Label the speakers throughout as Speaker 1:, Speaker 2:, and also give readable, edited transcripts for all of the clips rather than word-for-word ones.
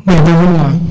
Speaker 1: Bem, então vamos lá.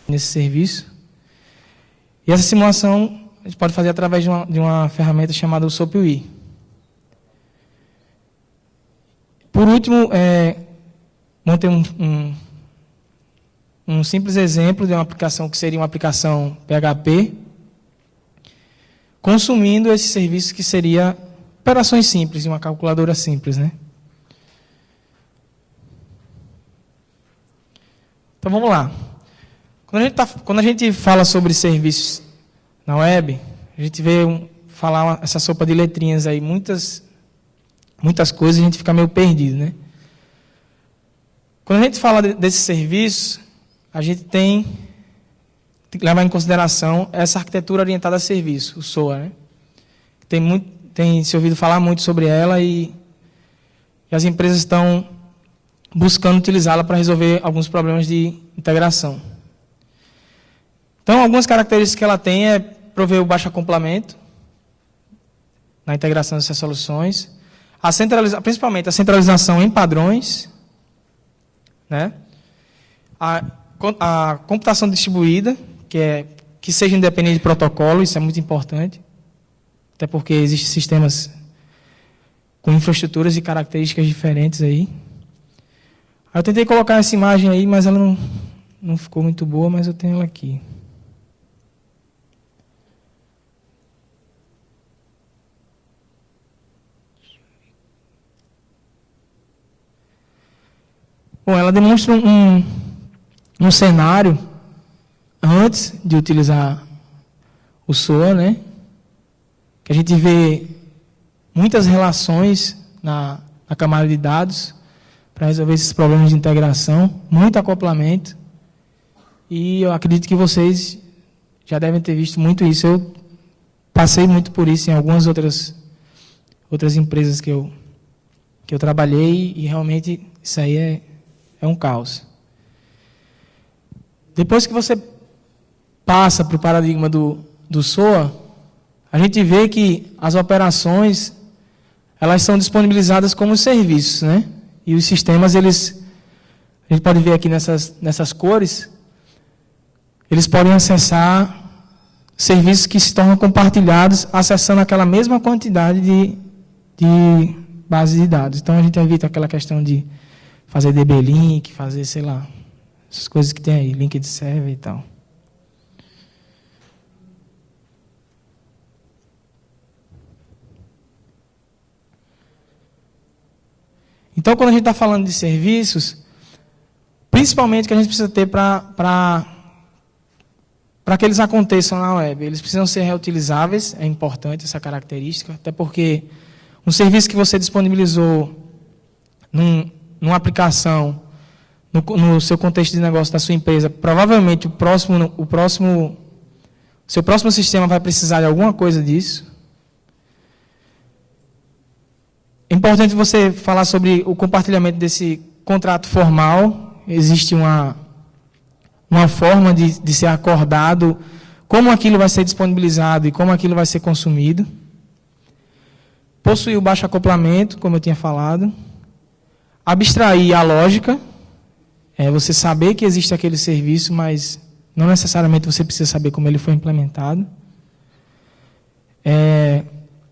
Speaker 1: Nesse serviço. E essa simulação a gente pode fazer através de uma ferramenta chamada SOAP-UI. Por último, montei um simples exemplo de uma aplicação que seria uma aplicação PHP, consumindo esse serviço que seria operações simples, uma calculadora simples, né? Então vamos lá. Quando a gente fala sobre serviços na web, a gente vê falar essa sopa de letrinhas aí, muitas coisas, a gente fica meio perdido, né? Quando a gente fala desse serviço, a gente tem que levar em consideração essa arquitetura orientada a serviço, o SOA, né? Tem se ouvido falar muito sobre ela e as empresas estão buscando utilizá-la para resolver alguns problemas de integração. Então, algumas características que ela tem é prover o baixo acoplamento na integração dessas soluções, principalmente a centralização em padrões, né? A computação distribuída, que seja independente de protocolo, isso é muito importante, até porque existem sistemas com infraestruturas e características diferentes aí. Eu tentei colocar essa imagem aí, mas ela não ficou muito boa, mas eu tenho ela aqui. Bom, ela demonstra um cenário antes de utilizar o SOA, né? Que a gente vê muitas relações na camada de dados para resolver esses problemas de integração, muito acoplamento. E eu acredito que vocês já devem ter visto muito isso. Eu passei muito por isso em algumas outras empresas que eu trabalhei e realmente isso aí é um caos. Depois que você passa para o paradigma do SOA, a gente vê que as operações, elas são disponibilizadas como serviços, né? E os sistemas, a gente pode ver aqui nessas cores, eles podem acessar serviços que se tornam compartilhados, acessando aquela mesma quantidade de base de dados. Então, a gente evita aquela questão de fazer DB-Link, fazer, sei lá, essas coisas que tem aí, link de server e tal. Então, quando a gente está falando de serviços, principalmente o que a gente precisa ter para que eles aconteçam na web, eles precisam ser reutilizáveis, é importante essa característica, até porque um serviço que você disponibilizou numa aplicação, no seu contexto de negócio da sua empresa, provavelmente seu próximo sistema vai precisar de alguma coisa disso. É importante você falar sobre o compartilhamento desse contrato formal. Existe uma forma de ser acordado como aquilo vai ser disponibilizado e como aquilo vai ser consumido. Possuir o baixo acoplamento, como eu tinha falado. Abstrair a lógica. Você saber que existe aquele serviço, mas não necessariamente você precisa saber como ele foi implementado.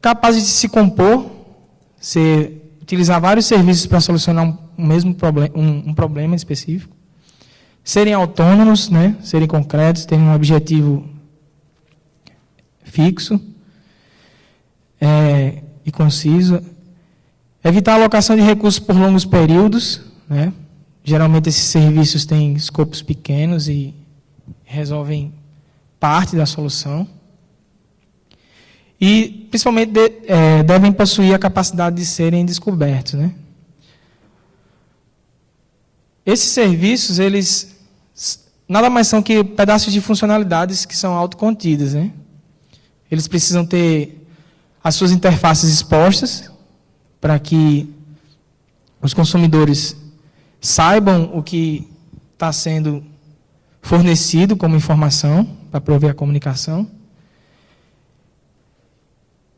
Speaker 1: Capaz de se compor. Você utilizar vários serviços para solucionar um problema específico. Serem autônomos, né? Serem concretos, terem um objetivo fixo e conciso. Evitar a alocação de recursos por longos períodos, né? Geralmente esses serviços têm escopos pequenos e resolvem parte da solução. E, principalmente, devem possuir a capacidade de serem descobertos, né? Esses serviços, eles nada mais são que pedaços de funcionalidades que são autocontidas, né? Eles precisam ter as suas interfaces expostas para que os consumidores saibam o que está sendo fornecido como informação para prover a comunicação.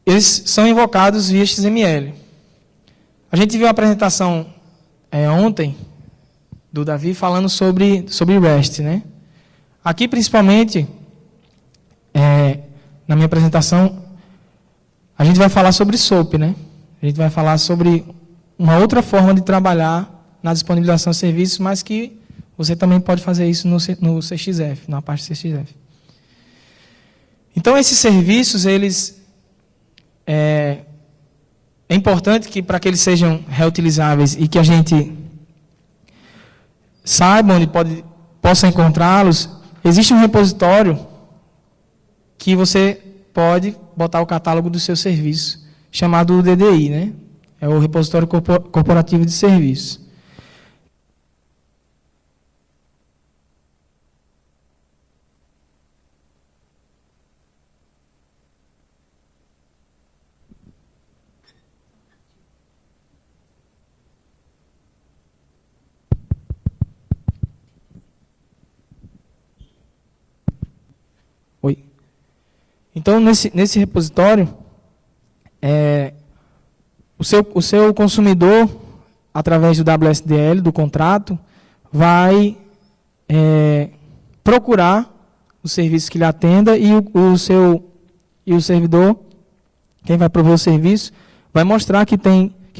Speaker 1: Eles são invocados via XML. A gente viu a apresentação ontem do Davi falando sobre REST, né? Aqui, principalmente, na minha apresentação, a gente vai falar sobre SOAP, né? A gente vai falar sobre uma outra forma de trabalhar na disponibilização de serviços, mas que você também pode fazer isso no CXF, na parte CXF. Então, esses serviços, eles... É importante que, para que eles sejam reutilizáveis e que a gente saiba onde possa encontrá-los, existe um repositório que você pode botar o catálogo do seu serviço, chamado DDI, né? É o repositório corporativo de serviços. Então, nesse repositório, o seu consumidor, através do WSDL, do contrato, vai procurar o serviço que lhe atenda e o servidor, quem vai prover o serviço, vai mostrar que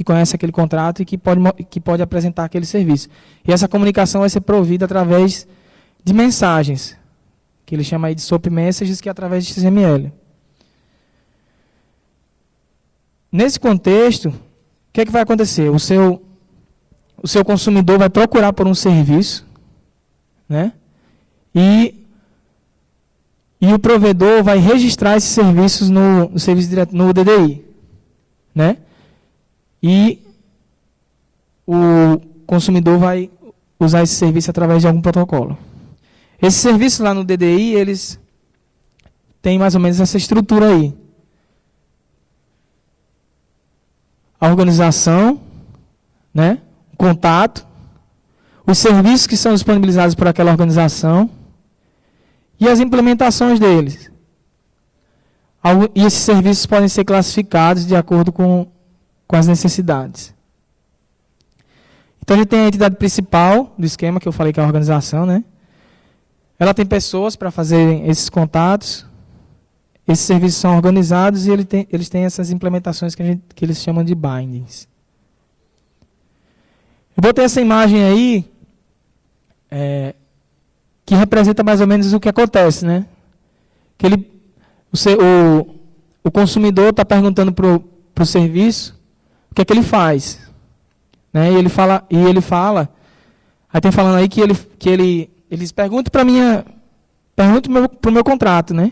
Speaker 1: conhece aquele contrato e que pode apresentar aquele serviço. E essa comunicação vai ser provida através de mensagens, que ele chama aí de SOAP Messages, que é através de XML. Nesse contexto, o que é que vai acontecer? O seu consumidor vai procurar por um serviço, né? E o provedor vai registrar esses serviços no serviço direto, no DDI, né? E o consumidor vai usar esse serviço através de algum protocolo. Esses serviços lá no DDI, eles têm mais ou menos essa estrutura aí. A organização, né? O contato, os serviços que são disponibilizados por aquela organização e as implementações deles. E esses serviços podem ser classificados de acordo com as necessidades. Então, a gente tem a entidade principal do esquema, que eu falei que é a organização, né? Ela tem pessoas para fazerem esses contatos. Esses serviços são organizados e eles têm essas implementações que eles chamam de bindings. Eu botei essa imagem aí, que representa mais ou menos o que acontece, né? Que o consumidor está perguntando para o serviço o que é que ele faz, né? E ele fala, aí tem falando aí que eles perguntam para o meu contrato, né?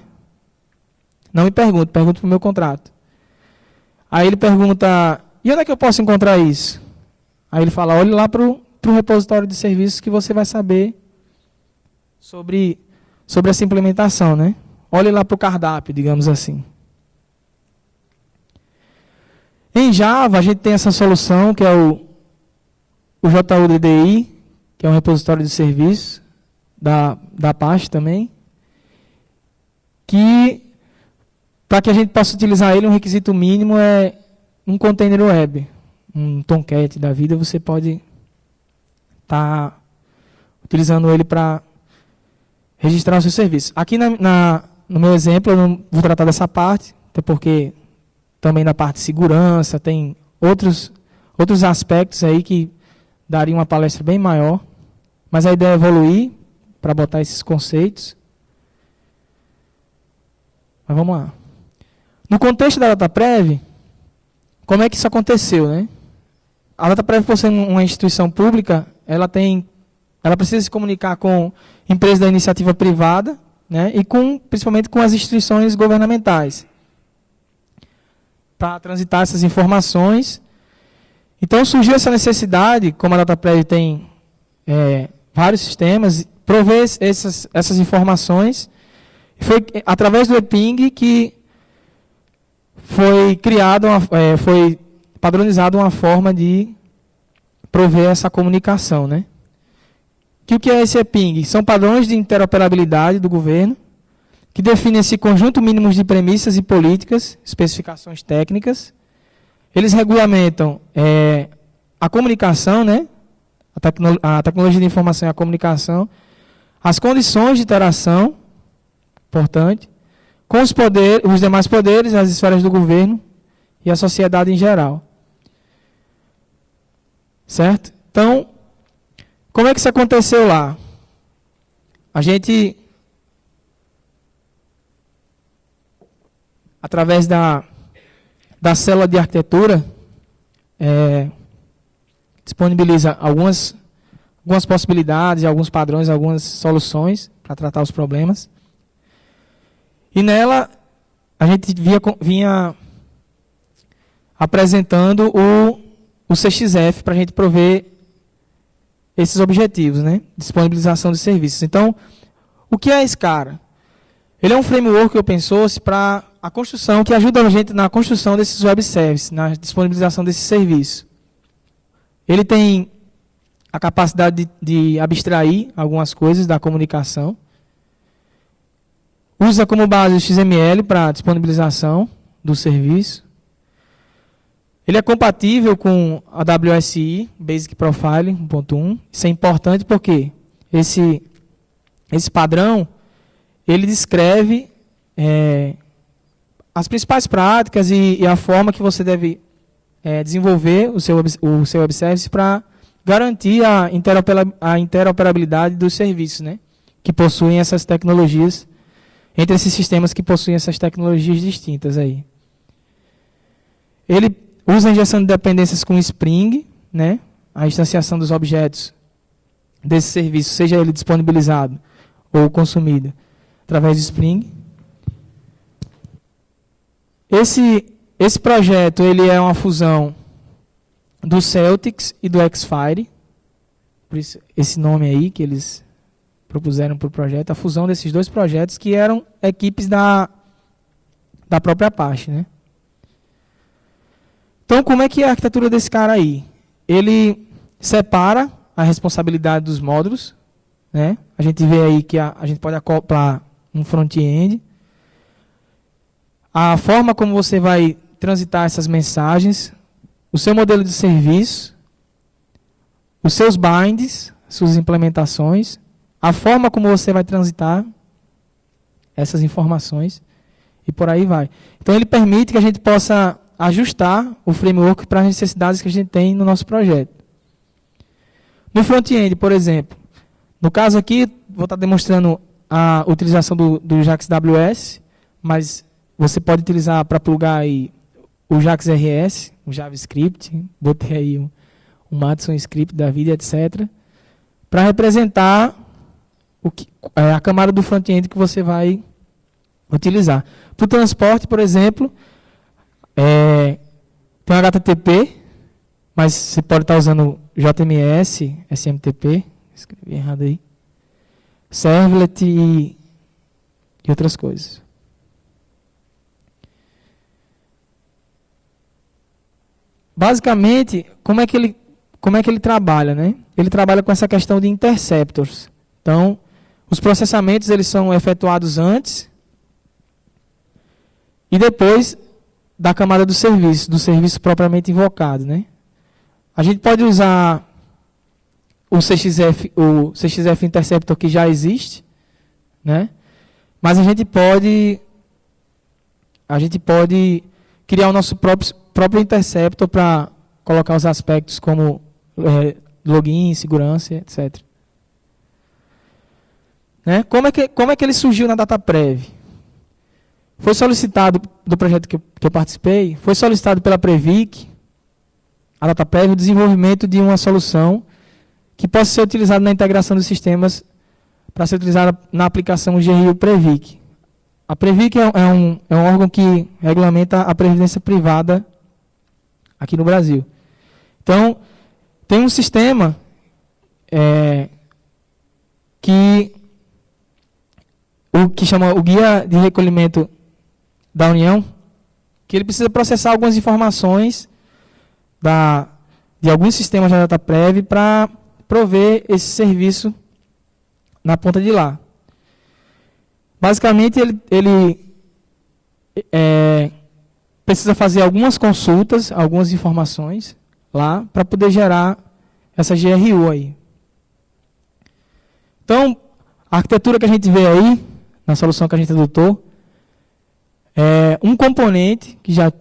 Speaker 1: Não me pergunto para o meu contrato. Aí ele pergunta, e onde é que eu posso encontrar isso? Aí ele fala, olhe lá para o repositório de serviços que você vai saber sobre essa implementação, né? Olhe lá para o cardápio, digamos assim. Em Java, a gente tem essa solução, que é o JUDDI, que é um repositório de serviços da Apache também, que, para que a gente possa utilizar ele, um requisito mínimo é um container web. Um Tomcat da vida, você pode estar utilizando ele para registrar o seu serviço. Aqui no meu exemplo, eu não vou tratar dessa parte, até porque também na parte de segurança, tem outros aspectos aí que daria uma palestra bem maior, mas a ideia é evoluir para botar esses conceitos. Mas vamos lá. No contexto da DataPrev, como é que isso aconteceu, né? A DataPrev, por ser uma instituição pública, ela precisa se comunicar com empresas da iniciativa privada, né, e principalmente com as instituições governamentais, para transitar essas informações. Então surgiu essa necessidade, como a DataPrev tem vários sistemas, prover essas informações. Foi através do ePING que foi foi padronizada uma forma de prover essa comunicação, né? O que é esse ePING? São padrões de interoperabilidade do governo, que definem esse conjunto mínimo de premissas e políticas, especificações técnicas. Eles regulamentam a comunicação, né? A tecnologia de informação e a comunicação, as condições de interação, importante, com os demais poderes, as esferas do governo e a sociedade em geral. Certo? Então, como é que isso aconteceu lá? A gente, através da célula de arquitetura, disponibiliza algumas possibilidades, alguns padrões, algumas soluções para tratar os problemas. E nela, a gente vinha apresentando o CXF para a gente prover esses objetivos, né? Disponibilização de serviços. Então, o que é esse cara? Ele é um framework open source para a construção, que ajuda a gente na construção desses web services, na disponibilização desses serviços. Ele tem a capacidade de abstrair algumas coisas da comunicação. Usa como base o XML para disponibilização do serviço. Ele é compatível com a WSI, Basic Profiling 1.1. Isso é importante porque esse padrão, ele descreve as principais práticas e a forma que você deve desenvolver o seu web service para garantir a interoperabilidade dos serviços, né, que possuem essas tecnologias, entre esses sistemas que possuem essas tecnologias distintas aí. Ele usa a injeção de dependências com Spring, né, a instanciação dos objetos desse serviço, seja ele disponibilizado ou consumido através de Spring. Esse projeto ele é uma fusão do Celtics e do Xfire, por isso esse nome aí que eles propuseram para o projeto, a fusão desses dois projetos que eram equipes da própria Apache, né? Então, como é que é a arquitetura desse cara aí? Ele separa a responsabilidade dos módulos, né? A gente vê aí que a gente pode acoplar um front-end, a forma como você vai transitar essas mensagens, o seu modelo de serviço, os seus binds, suas implementações, a forma como você vai transitar essas informações e por aí vai. Então ele permite que a gente possa ajustar o framework para as necessidades que a gente tem no nosso projeto. No front-end, por exemplo, no caso aqui, vou estar demonstrando a utilização do JAX WS, mas você pode utilizar para plugar aí o JAX RS, o JavaScript, botei aí um Madison Script da vida, etc., para representar a camada do front-end que você vai utilizar. Para o transporte, por exemplo, tem o HTTP, mas você pode estar usando JMS, SMTP, escrevi errado aí, Servlet e outras coisas. Basicamente, como é que ele trabalha, né? Ele trabalha com essa questão de interceptors. Então, os processamentos eles são efetuados antes e depois da camada do serviço propriamente invocado, né? A gente pode usar o CXF Interceptor que já existe, né? Mas a gente pode criar o nosso próprio interceptor para colocar os aspectos como login, segurança, etc. Né? Como é que ele surgiu na DataPrev? Foi solicitado, do projeto que eu participei, foi solicitado pela Previc, a DataPrev, o desenvolvimento de uma solução que possa ser utilizada na integração dos sistemas para ser utilizada na aplicação GRU Previc. A Previc é um órgão que regulamenta a previdência privada aqui no Brasil. Então, tem um sistema que chama o Guia de Recolhimento da União, que ele precisa processar algumas informações de alguns sistemas da DataPrev para prover esse serviço na ponta de lá. Basicamente, ele precisa fazer algumas consultas, algumas informações lá, para poder gerar essa GRU aí. Então, a arquitetura que a gente vê aí, na solução que a gente adotou, é um componente que já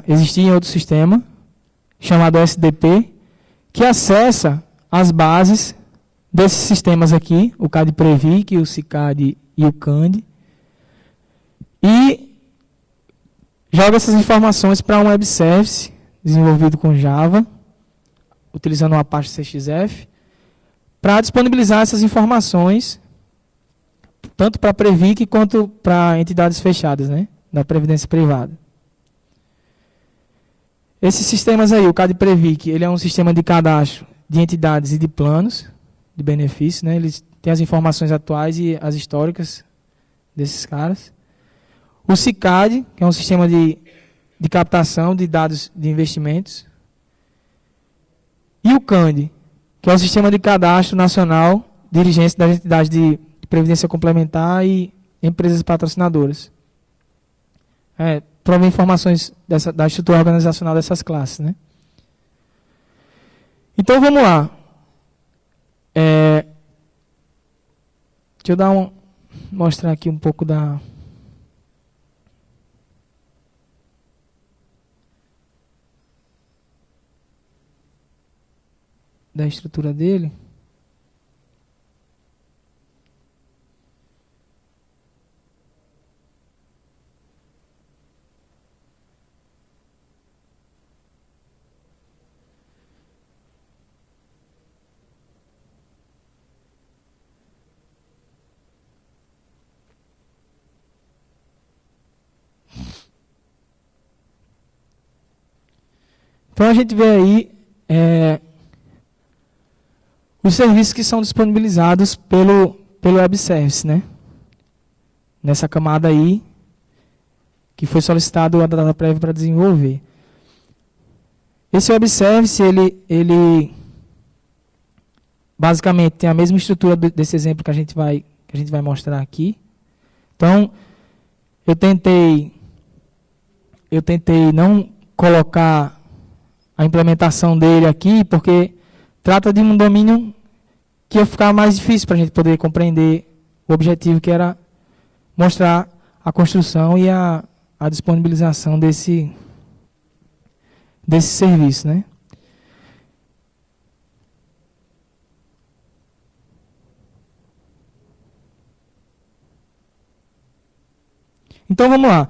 Speaker 1: existia em outro sistema, chamado SDP, que acessa as bases desses sistemas aqui, o CAD-Previc, o CICAD e o CAND, e joga essas informações para um web service desenvolvido com Java, utilizando o Apache CXF, para disponibilizar essas informações tanto para a Previc quanto para entidades fechadas, né, da previdência privada. Esses sistemas aí, o CAD-Previc, ele é um sistema de cadastro de entidades e de planos de benefício, né? Eles têm as informações atuais e as históricas desses caras. O CICAD, que é um sistema de captação de dados de investimentos. E o CAND, que é um sistema de cadastro nacional de dirigência das entidades de previdência complementar e empresas patrocinadoras. Provém informações da estrutura organizacional dessas classes, né? Então, vamos lá. Deixa eu mostrar aqui um pouco da estrutura dele. Então a gente vê aí os serviços que são disponibilizados pelo web service, né? Nessa camada aí que foi solicitado a DataPrev para desenvolver. Esse web service ele basicamente tem a mesma estrutura desse exemplo que a gente vai mostrar aqui. Então, eu tentei não colocar a implementação dele aqui, porque trata de um domínio que ia ficar mais difícil para a gente poder compreender o objetivo, que era mostrar a construção e a disponibilização desse serviço, né? Então, vamos lá.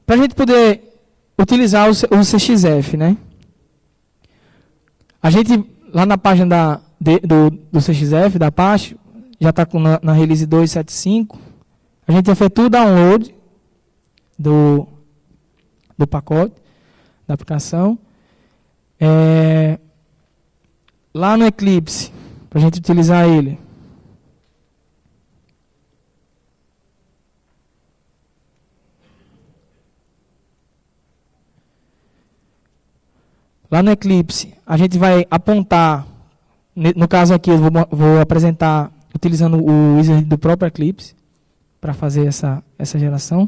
Speaker 1: Para a gente poder utilizar o CXF, né? A gente, lá na página do CXF, da Apache, já está na release 2.7.5, a gente efetua o download do pacote, da aplicação. Lá no Eclipse, para a gente utilizar ele, lá no Eclipse, a gente vai apontar, no caso aqui eu vou apresentar utilizando o wizard do próprio Eclipse para fazer essa geração.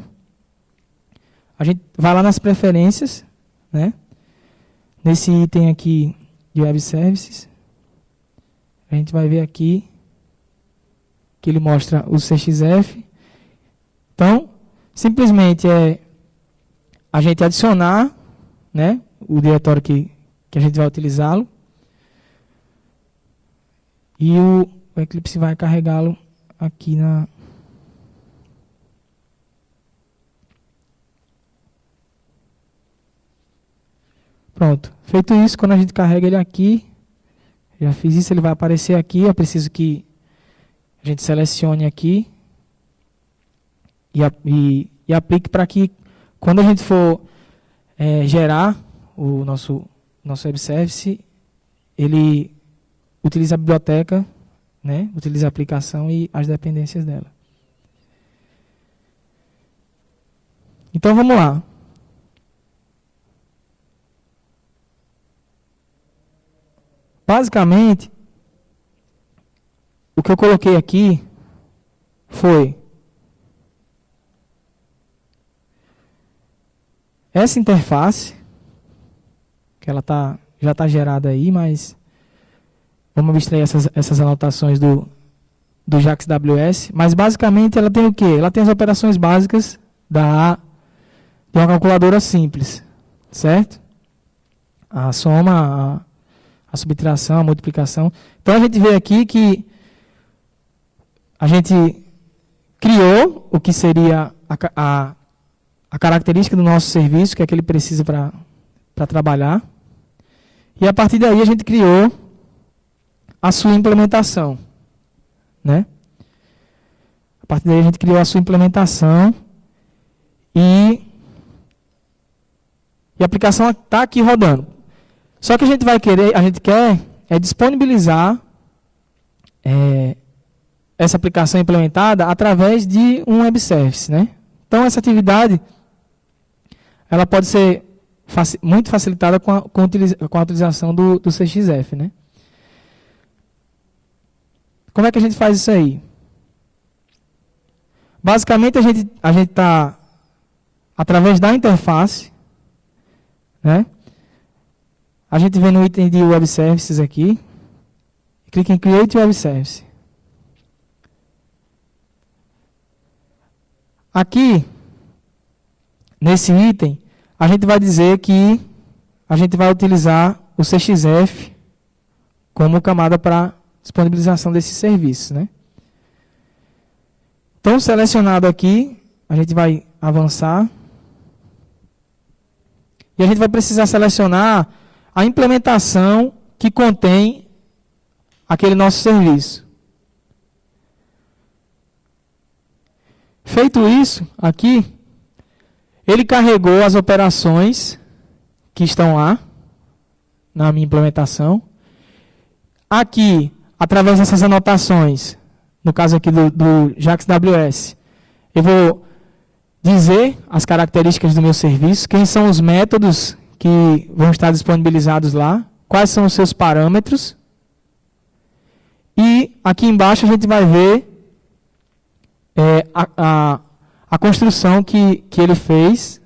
Speaker 1: A gente vai lá nas preferências, né? Nesse item aqui de Web Services, a gente vai ver aqui que ele mostra o CXF. Então, simplesmente a gente adicionar, né, o diretório que a gente vai utilizá-lo, e o Eclipse vai carregá-lo aqui na... Pronto. Feito isso, quando a gente carrega ele aqui, já fiz isso, ele vai aparecer aqui. Eu preciso que a gente selecione aqui e aplique para que, quando a gente for gerar o nosso web service, ele utiliza a biblioteca, né? Utiliza a aplicação e as dependências dela. Então, vamos lá. Basicamente, o que eu coloquei aqui foi essa interface, que ela já está gerada aí, mas vamos abstrair essas anotações do JAX-WS. Mas basicamente ela tem o quê? Ela tem as operações básicas de uma calculadora simples, certo? A soma, a subtração, a multiplicação. Então a gente vê aqui que a gente criou o que seria a característica do nosso serviço, que é que ele precisa para trabalhar. E a partir daí a gente criou a sua implementação, né? A partir daí a gente criou a sua implementação e a aplicação está aqui rodando. Só que a gente quer disponibilizar essa aplicação implementada através de um web service, né? Então essa atividade ela pode ser muito facilitada com a utilização do CXF, né? Como é que a gente faz isso aí? Basicamente a gente está através da interface, né? A gente vem no item de Web Services aqui, clica em Create Web Service. Aqui, nesse item, a gente vai dizer que a gente vai utilizar o CXF como camada para disponibilização desse serviço, né? Então, selecionado aqui, a gente vai avançar. E a gente vai precisar selecionar a implementação que contém aquele nosso serviço. Feito isso, aqui, ele carregou as operações que estão lá, na minha implementação. Aqui, através dessas anotações, no caso aqui do JAX-WS, eu vou dizer as características do meu serviço, quem são os métodos que vão estar disponibilizados lá, quais são os seus parâmetros. E aqui embaixo a gente vai ver a construção que ele fez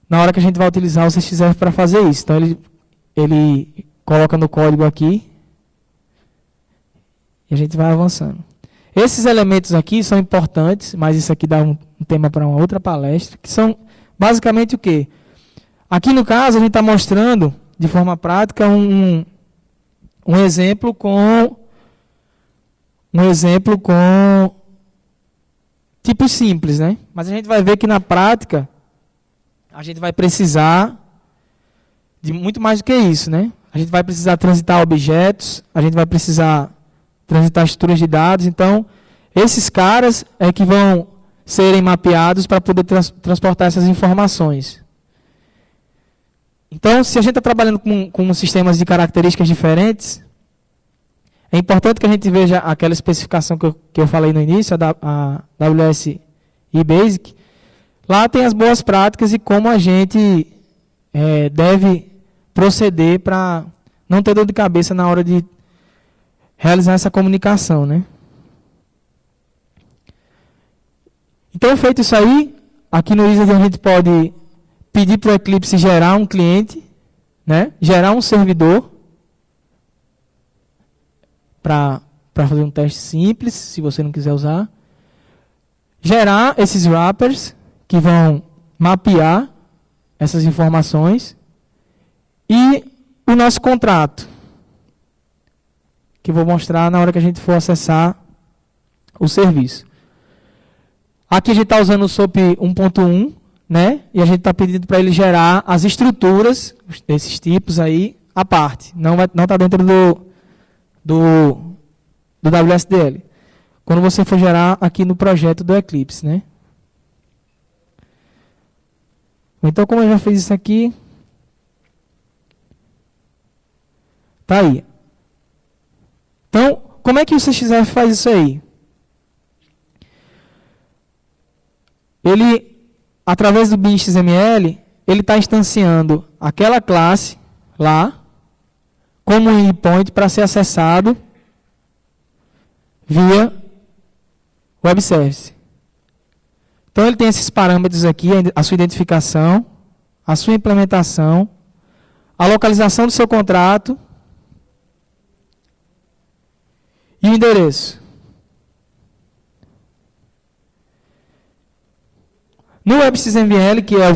Speaker 1: na hora que a gente vai utilizar o CXF para fazer isso. Então, ele coloca no código aqui e a gente vai avançando. Esses elementos aqui são importantes, mas isso aqui dá um tema para uma outra palestra, que são basicamente o quê? Aqui no caso, a gente está mostrando de forma prática um exemplo com tipos simples, né? Mas a gente vai ver que na prática a gente vai precisar de muito mais do que isso, né? A gente vai precisar transitar objetos, a gente vai precisar transitar estruturas de dados. Então, esses caras é que vão serem mapeados para poder transportar essas informações. Então, se a gente está trabalhando com sistemas de características diferentes, é importante que a gente veja aquela especificação que eu falei no início, a AWS eBasic. Lá tem as boas práticas e como a gente deve proceder para não ter dor de cabeça na hora de realizar essa comunicação, né? Então, feito isso aí, aqui no Wizard a gente pode pedir para o Eclipse gerar um cliente, né? Gerar um servidor para fazer um teste simples, se você não quiser usar. Gerar esses wrappers que vão mapear essas informações. E o nosso contrato, que eu vou mostrar na hora que a gente for acessar o serviço. Aqui a gente está usando o SOAP 1.1, né? E a gente está pedindo para ele gerar as estruturas desses tipos aí à parte. Não está dentro do WSDL. Quando você for gerar aqui no projeto do Eclipse, né? Então, como eu já fiz isso aqui, tá aí. Então, como é que o CXF faz isso aí? Ele, através do bin XML, ele está instanciando aquela classe lá como um endpoint para ser acessado via web service. Então, ele tem esses parâmetros aqui, a sua identificação, a sua implementação, a localização do seu contrato e o endereço. No WebXML, que é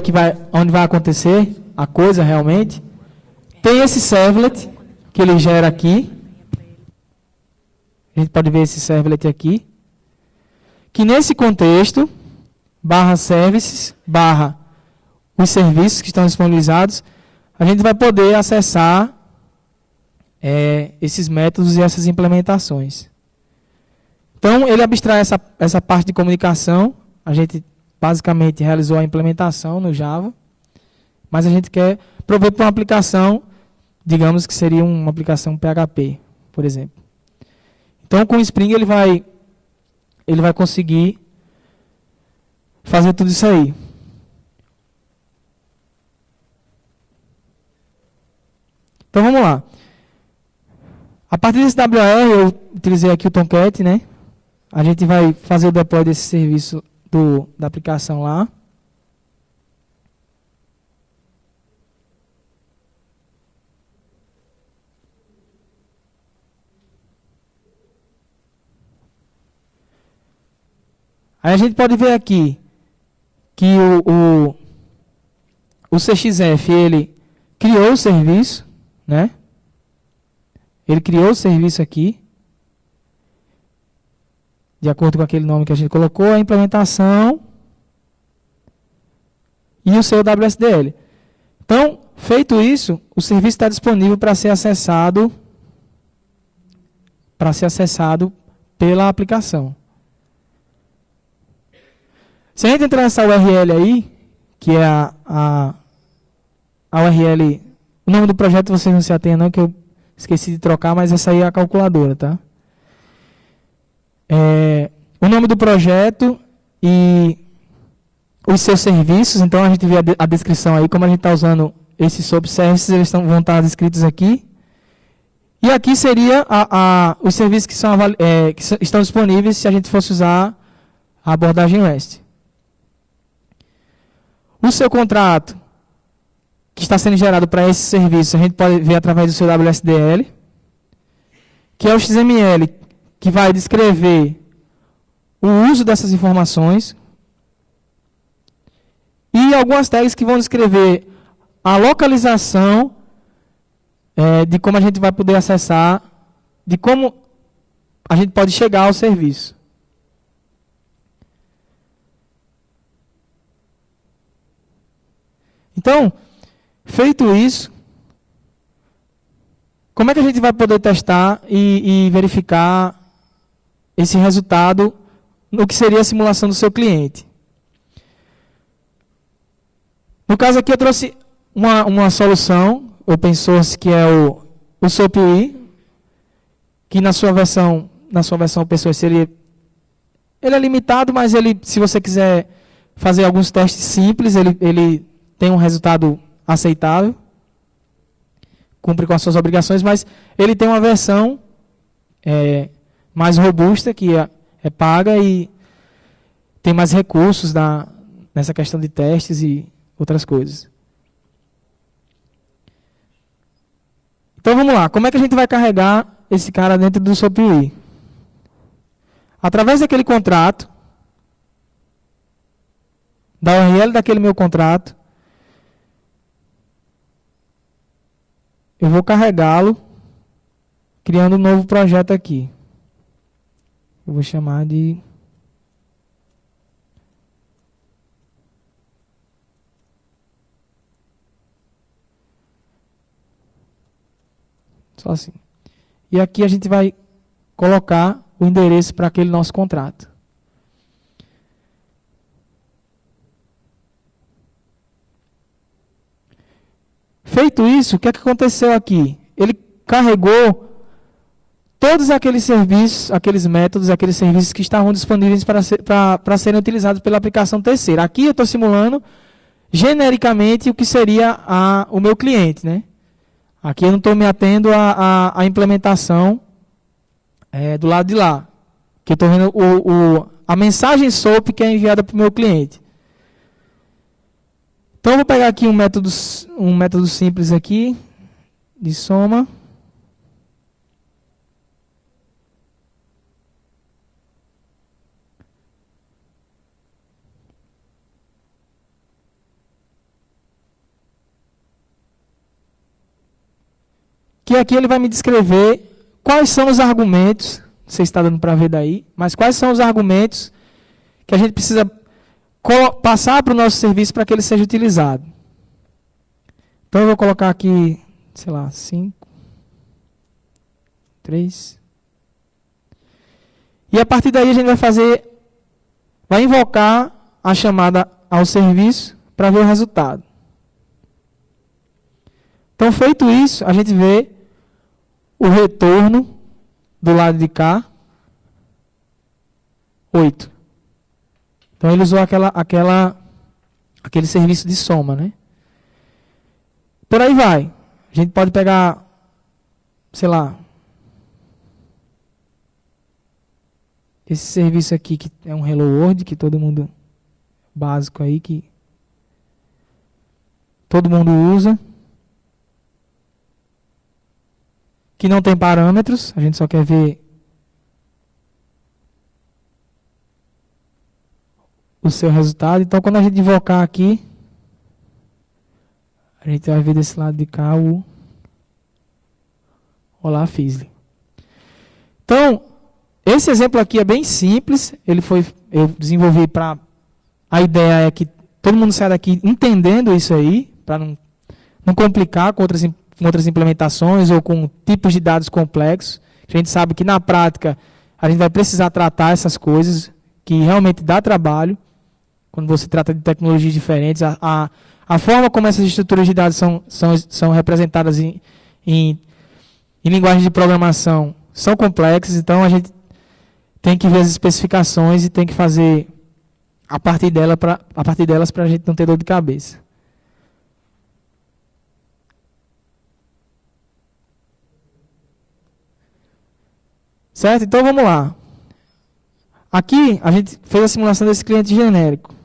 Speaker 1: onde vai acontecer a coisa realmente, tem esse servlet que ele gera aqui. A gente pode ver esse servlet aqui. Que nesse contexto, /services, os serviços que estão disponibilizados, a gente vai poder acessar esses métodos e essas implementações. Então, ele abstrai essa parte de comunicação. A gente basicamente realizou a implementação no Java, mas a gente quer prover para uma aplicação, digamos que seria uma aplicação PHP, por exemplo. Então, com o Spring ele vai conseguir fazer tudo isso aí. Então, vamos lá. A partir desse WR, eu utilizei aqui o Tomcat, né? A gente vai fazer o deploy desse serviço da aplicação lá. Aí a gente pode ver aqui que o CXF, ele criou o serviço, né? Ele criou o serviço aqui, de acordo com aquele nome que a gente colocou, a implementação e o seu WSDL. Então, feito isso, o serviço está disponível para ser acessado pela aplicação. Se a gente entrar nessa URL aí, que é a URL, o nome do projeto vocês não se atenham não, que eu esqueci de trocar, mas essa aí é a calculadora, tá? O nome do projeto e os seus serviços. Então, a gente vê a descrição aí, como a gente está usando esses subservices, eles vão estar descritos aqui. E aqui seria os serviços que, estão disponíveis se a gente fosse usar a abordagem REST. O seu contrato que está sendo gerado para esse serviço, a gente pode ver através do seu WSDL, que é o XML que vai descrever o uso dessas informações, e algumas tags que vão descrever a localização de como a gente vai poder acessar, de como a gente pode chegar ao serviço. Então, feito isso, como é que a gente vai poder testar e verificar esse resultado no que seria a simulação do seu cliente? No caso aqui eu trouxe uma solução open source que é o SOAP-UI, que na sua versão open source ele é limitado, mas se você quiser fazer alguns testes simples, ele tem um resultado aceitável, cumpre com as suas obrigações, mas ele tem uma versão mais robusta, que é paga e tem mais recursos nessa questão de testes e outras coisas. Então vamos lá, como é que a gente vai carregar esse cara dentro do SOAP-UI? Através daquele contrato, da URL daquele meu contrato, eu vou carregá-lo, criando um novo projeto aqui. Eu vou chamar de... Só assim. E aqui a gente vai colocar o endereço para aquele nosso contrato. Feito isso, o que é que aconteceu aqui? Ele carregou todos aqueles serviços, aqueles métodos, aqueles serviços que estavam disponíveis para serem utilizados pela aplicação terceira. Aqui eu estou simulando genericamente o que seria o meu cliente, né? Aqui eu não estou me atendo à implementação do lado de lá. Que eu estou vendo a mensagem SOAP que é enviada para o meu cliente. Então eu vou pegar aqui um método simples aqui, de soma. Que aqui ele vai me descrever quais são os argumentos, não sei se está dando para ver daí, mas quais são os argumentos que a gente precisa passar para o nosso serviço para que ele seja utilizado. Então eu vou colocar aqui, sei lá, 5, 3. E a partir daí a gente vai invocar a chamada ao serviço para ver o resultado. Então, feito isso, a gente vê o retorno do lado de cá, 8. Então ele usou aquele serviço de soma, né? Por aí vai. A gente pode pegar, sei lá, esse serviço aqui que é um Hello World, que todo mundo básico aí, que todo mundo usa. Que não tem parâmetros, a gente só quer ver o seu resultado. Então, quando a gente invocar aqui, a gente vai ver desse lado de cá o Olá Fizzly. Então, esse exemplo aqui é bem simples. Eu desenvolvi para... A ideia é que todo mundo saia daqui entendendo isso aí, para não complicar com outras implementações ou com tipos de dados complexos. A gente sabe que na prática a gente vai precisar tratar essas coisas que realmente dá trabalho quando você trata de tecnologias diferentes. A forma como essas estruturas de dados são representadas em linguagem de programação são complexas, então a gente tem que ver as especificações e tem que fazer a partir delas para a gente não ter dor de cabeça. Certo? Então vamos lá. Aqui a gente fez a simulação desse cliente genérico.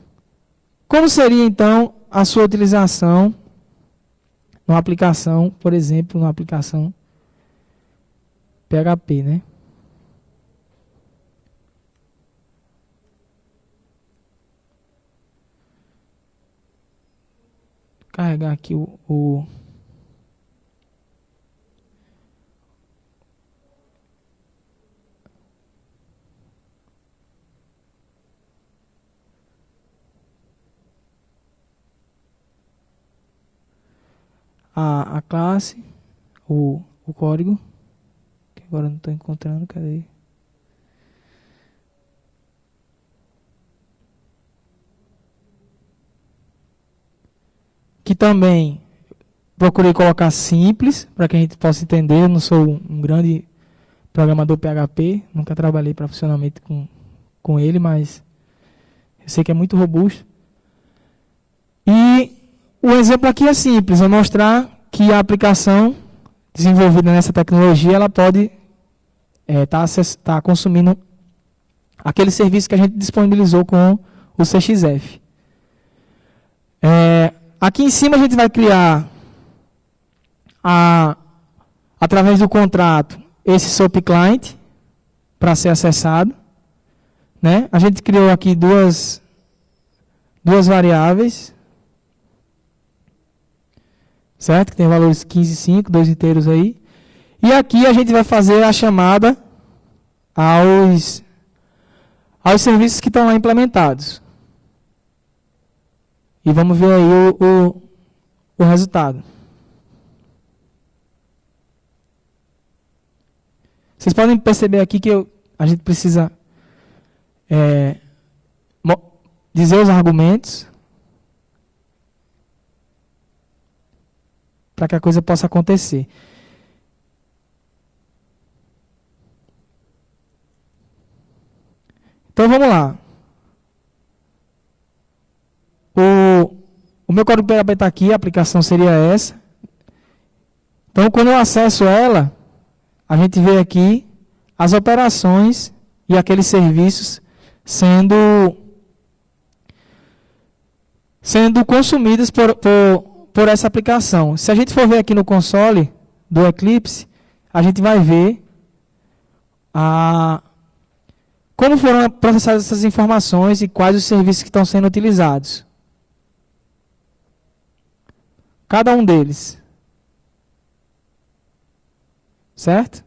Speaker 1: Como seria então a sua utilização numa aplicação, por exemplo, numa aplicação PHP, né? Carregar aqui a classe, o código, que agora eu não estou encontrando, cadê? Que também procurei colocar simples, para que a gente possa entender. Eu não sou um grande programador PHP, nunca trabalhei profissionalmente com ele, mas eu sei que é muito robusto. E o exemplo aqui é simples, é mostrar que a aplicação desenvolvida nessa tecnologia, ela pode tá consumindo aquele serviço que a gente disponibilizou com o CXF. Aqui em cima a gente vai criar, através do contrato, esse SOAP Client para ser acessado. Né? A gente criou aqui duas variáveis, certo? Que tem valores 15 e 5, dois inteiros aí. E aqui a gente vai fazer a chamada aos serviços que estão lá implementados. E vamos ver aí o resultado. Vocês podem perceber aqui que a gente precisa dizer os argumentos para que a coisa possa acontecer. Então vamos lá. O meu código PHP está aqui, a aplicação seria essa. Então quando eu acesso ela, a gente vê aqui as operações e aqueles serviços sendo consumidos por essa aplicação. Se a gente for ver aqui no console do Eclipse, a gente vai ver como foram processadas essas informações e quais os serviços que estão sendo utilizados. Cada um deles. Certo?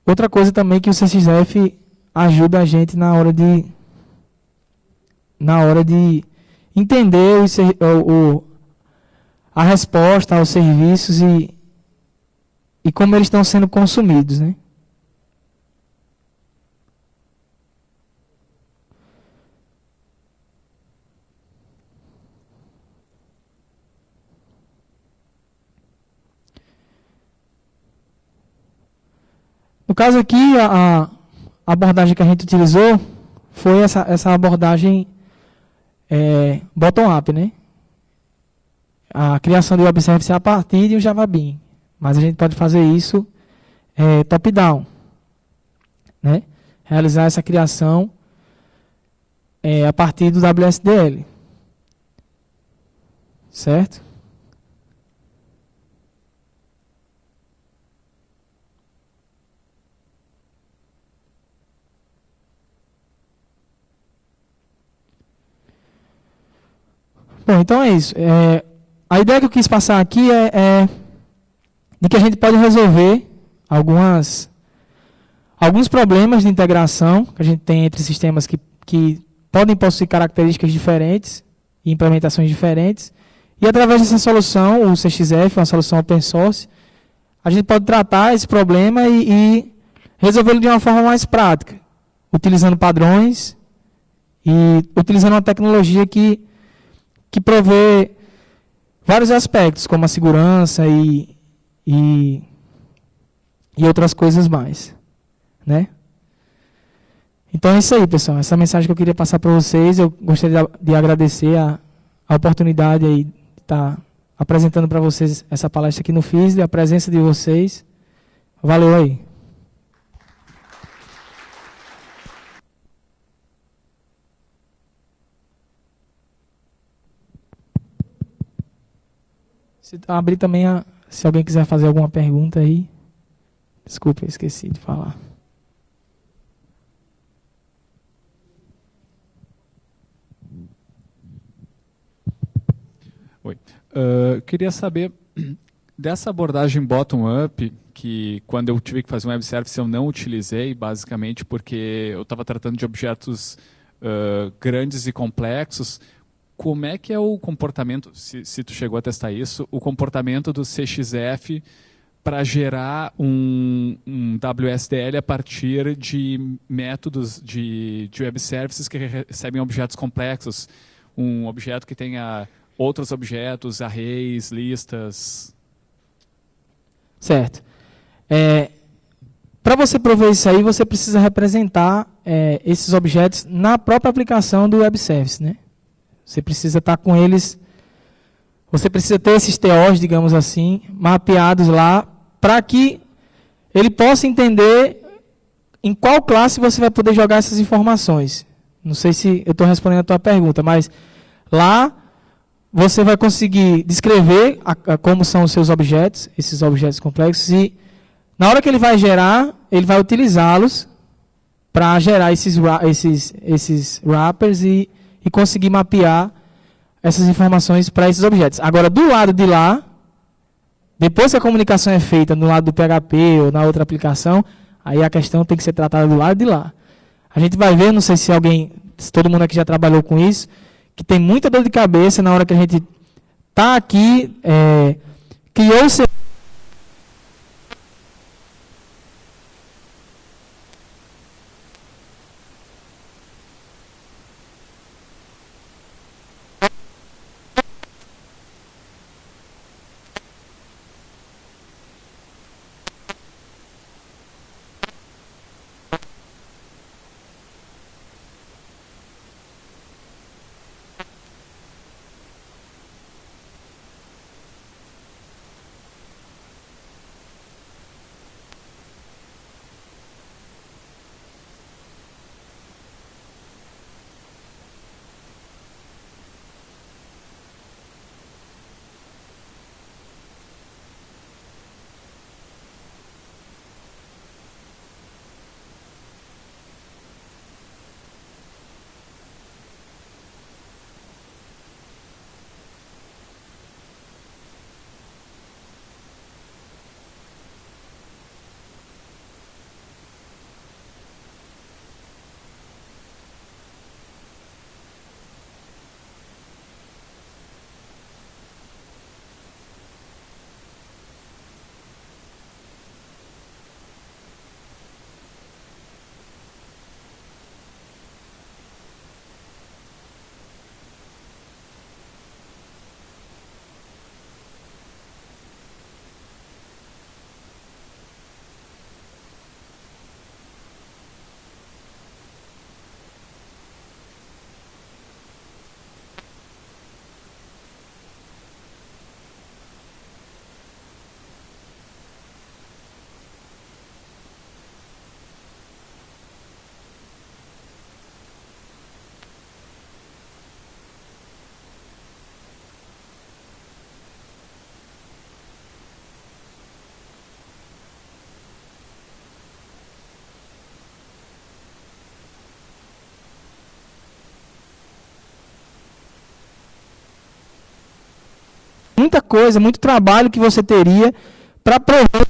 Speaker 1: Outra coisa também que o CXF ajuda a gente na hora de entender a resposta aos serviços e como eles estão sendo consumidos, né? No caso aqui, a abordagem que a gente utilizou foi essa abordagem bottom-up, né? A criação do web service a partir de um Java Bean. Mas a gente pode fazer isso top-down, né? Realizar essa criação a partir do WSDL. Certo? Bom, então é isso. A ideia que eu quis passar aqui é de que a gente pode resolver alguns problemas de integração que a gente tem entre sistemas que podem possuir características diferentes e implementações diferentes. E através dessa solução, o CXF, uma solução open source, a gente pode tratar esse problema e resolvê-lo de uma forma mais prática, utilizando padrões e utilizando uma tecnologia que provê vários aspectos, como a segurança e outras coisas mais, né? Então é isso aí, pessoal. Essa mensagem que eu queria passar para vocês. Eu gostaria de agradecer a oportunidade aí de estar apresentando para vocês essa palestra aqui no FISL, a presença de vocês. Valeu aí. Se abrir também, se alguém quiser fazer alguma pergunta aí. Desculpa, eu esqueci de falar.
Speaker 2: Oi. Queria saber dessa abordagem bottom-up, que quando eu tive que fazer um web service eu não utilizei, basicamente porque eu estava tratando de objetos grandes e complexos. Como é que é o comportamento, se tu chegou a testar isso, o comportamento do CXF para gerar um WSDL a partir de métodos de web services que recebem objetos complexos? Um objeto que tenha outros objetos, arrays, listas.
Speaker 1: Certo. Para você prover isso aí, você precisa representar esses objetos na própria aplicação do web service, né? Você precisa estar com eles, você precisa ter esses TOs, digamos assim, mapeados lá, para que ele possa entender em qual classe você vai poder jogar essas informações. Não sei se eu estou respondendo a tua pergunta, mas lá você vai conseguir descrever como são os seus objetos, esses objetos complexos, e na hora que ele vai gerar, ele vai utilizá-los para gerar esses wrappers e conseguir mapear essas informações para esses objetos. Agora, do lado de lá, depois que a comunicação é feita no lado do PHP ou na outra aplicação, aí a questão tem que ser tratada do lado de lá. A gente vai ver, não sei se todo mundo aqui já trabalhou com isso, que tem muita dor de cabeça na hora que a gente está aqui, criou o muita coisa, muito trabalho que você teria para prover.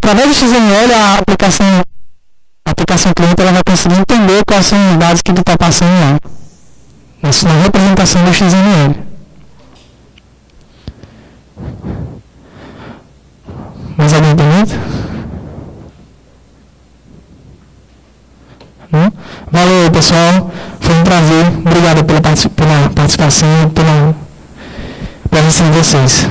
Speaker 3: através do XML, a aplicação cliente ela vai conseguir entender quais são os dados que tu está passando lá. Isso na representação do XML. Mais alguma pergunta? Não? Valeu, pessoal. Foi um prazer. Obrigado pela participação e pela presença de vocês.